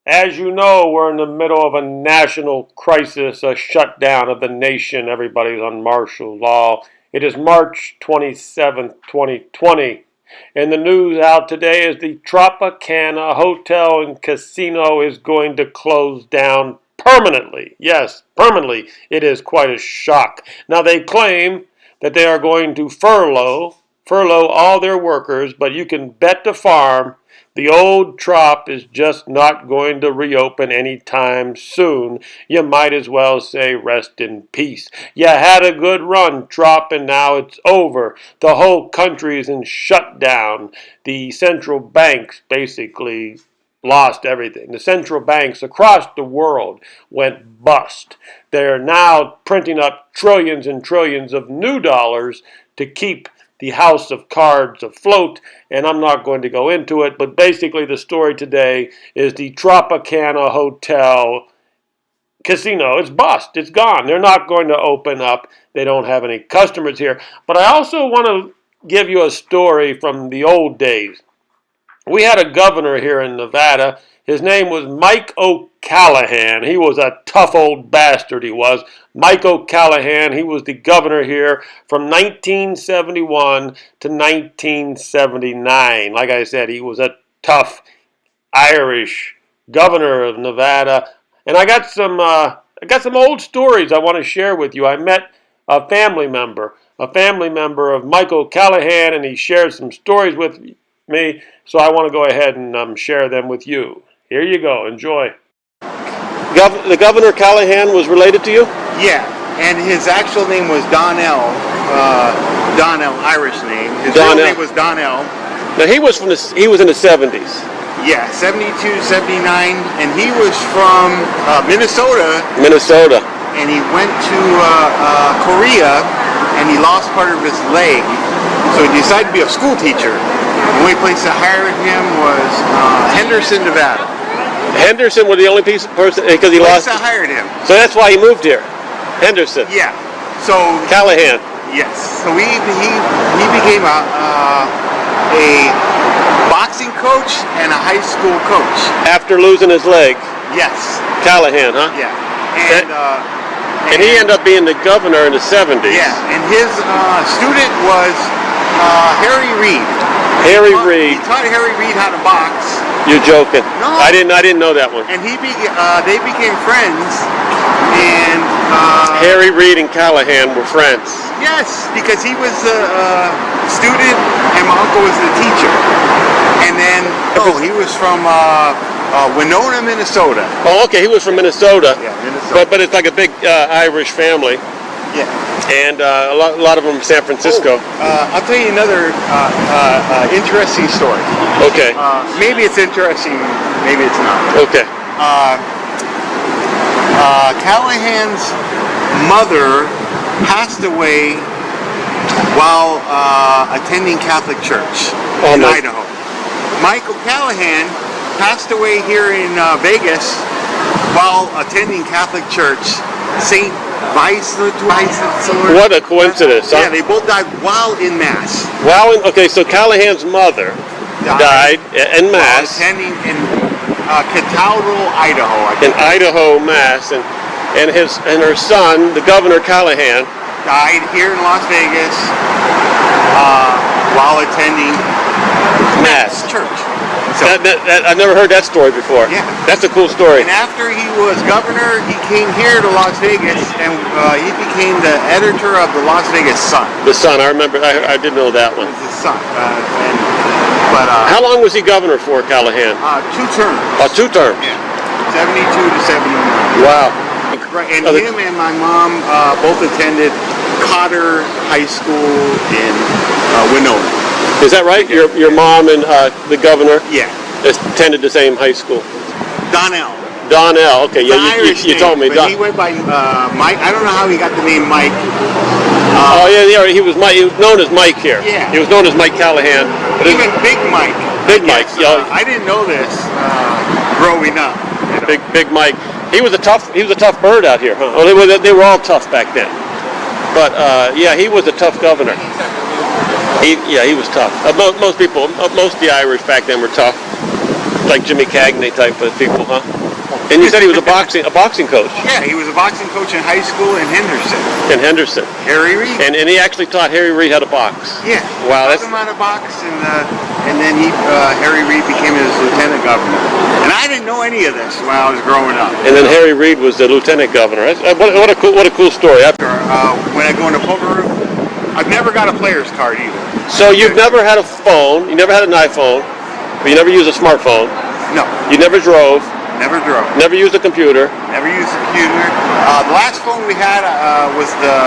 As you know, we're in the middle of a national crisis, a shutdown of the nation. Everybody's on martial law. It is March 27th, 2020. And the news out today is the Tropicana Hotel and Casino is going to close down permanently. Yes, permanently. It is quite a shock. Now, they claim that they are going to furlough all their workers, but you can bet the farm the old Trop is just not going to reopen anytime soon. You might as well say rest in peace. You had a good run, Trop, and now it's over. The whole country is in shutdown. The central banks basically lost everything. The central banks across the world went bust. They're now printing up trillions and trillions of new dollars to keep the house of cards afloat, and I'm not going to go into it, but basically the story today is the Tropicana Hotel Casino. It's bust. It's gone. They're not going to open up. They don't have any customers here. But I also want to give you a story from the old days. We had a governor here in Nevada. His name was Mike O'Callaghan. He was a tough old bastard, he was. Mike O'Callaghan, he was the governor here from 1971 to 1979. Like I said, he was a tough Irish governor of Nevada. And I got some old stories I want to share with you. I met a family member of Mike O'Callaghan, and he shared some stories with me. So I want to go ahead and share them with you. Here you go. Enjoy. The Governor Callahan was related to you? Yeah, and his actual name was Donnell. Irish name. His real name was Donnell. Now he was in the 70s. Yeah, 72, 79, and he was from Minnesota. Minnesota. And he went to Korea, and he lost part of his leg, so he decided to be a school teacher. The only place that hired him was Henderson, Nevada. Henderson was the only person because he lost. That hired him. So that's why he moved here. Henderson. Yeah. So Callahan. Yes. So he became a boxing coach and a high school coach after losing his leg. Yes. Callahan, huh? Yeah. And he ended up being the governor in the 70s. Yeah. And his student was Harry Reid. Harry Reid. He taught Harry Reid how to box. You're joking. No. I didn't know that one. And they became friends. And Harry Reid and Callahan were friends. Yes, because he was a student and my uncle was the teacher. And then he was from Winona, Minnesota. Oh, okay. He was from Minnesota. Yeah, Minnesota. But it's like a big Irish family. Yeah. And a lot of them from San Francisco. I'll tell you another interesting story. Okay. Maybe it's interesting, maybe it's not. Okay. Callahan's mother passed away while attending Catholic church in Idaho. Michael Callahan passed away here in Vegas while attending Catholic church, St. What a coincidence, huh? Yeah, they both died while in Mass. Okay, so Callahan's mother died in Mass. While attending in Catawba, Idaho. In Idaho, Mass. And her son, the Governor Callahan, died here in Las Vegas while attending Mass church. So, I've never heard that story before. Yeah. That's a cool story. And after he was governor, he came here to Las Vegas, and he became the editor of the Las Vegas Sun. The Sun, I remember. I did know that one. It was the Sun. How long was he governor for, Callahan? 2 terms. 2 terms. Yeah. 72 to 79. Wow. Right. And him and my mom both attended Cotter High School in Winona. Is that right? Your mom and the governor? Yeah. Attended the same high school. Donnell. Okay. Yeah, you told me. But he went by Mike. I don't know how he got the name Mike. He was Mike. He was known as Mike here. Yeah. He was known as Mike Callahan. Even Big Mike. Big Mike. I didn't know this growing up. You know? Big Mike. He was a tough bird out here, huh? Well, they were all tough back then. But he was a tough governor. He was tough. Most of the Irish back then were tough. like Jimmy Cagney type of people, huh? And you said he was a boxing coach. Yeah, he was a boxing coach in high school in Henderson. In Henderson. Harry Reid. And he actually taught Harry Reid how to box. Yeah. Wow, Taught him how to box, and then Harry Reid became his lieutenant governor. And I didn't know any of this when I was growing up. And then Harry Reid was the lieutenant governor. What a cool story. When I go in a poker room, I've never got a player's card either. So you've never had a phone, you never had an iPhone, but you never used a smartphone. No. You never drove. Never drove. Never used a computer. Never used a computer. The last phone we had was the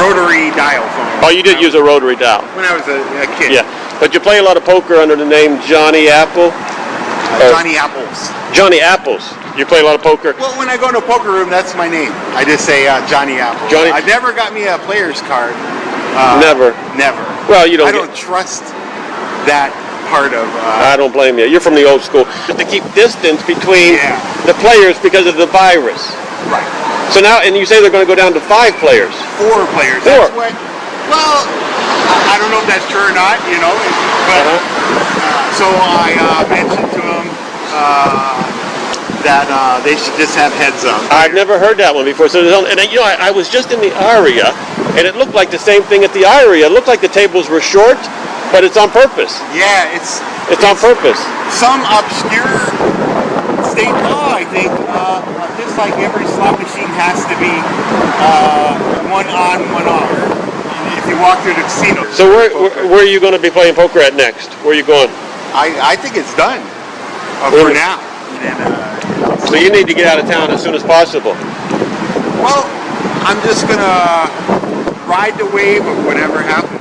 rotary dial phone. Oh, you did use a rotary dial. When I was a kid. Yeah, but you play a lot of poker under the name Johnny Apple. Johnny Apples. Johnny Apples. You play a lot of poker. Well, when I go to a poker room, that's my name. I just say Johnny Apples. Johnny. I've never got me a player's card. Never. Never. Well, you don't. I don't trust that part of. I don't blame you. You're from the old school. To keep distance between the players because of the virus. Right. So now, and you say they're going to go down to 5 players. 4 players. 4. That's what. Well, I don't know if that's true or not. You know, but so I mentioned to them that they should just have heads up. I've never heard that one before. So, and you know, I was just in the Aria, and it looked like the same thing at the Aria. It looked like the tables were short. But it's on purpose. Yeah, it's on purpose. Some obscure state law, I think, just like every slot machine has to be one on, one off. If you walk through the casino. So where are you going to be playing poker at next? Where are you going? I think it's done for now. And, so you need to get out of town as soon as possible. Well, I'm just going to ride the wave of whatever happens.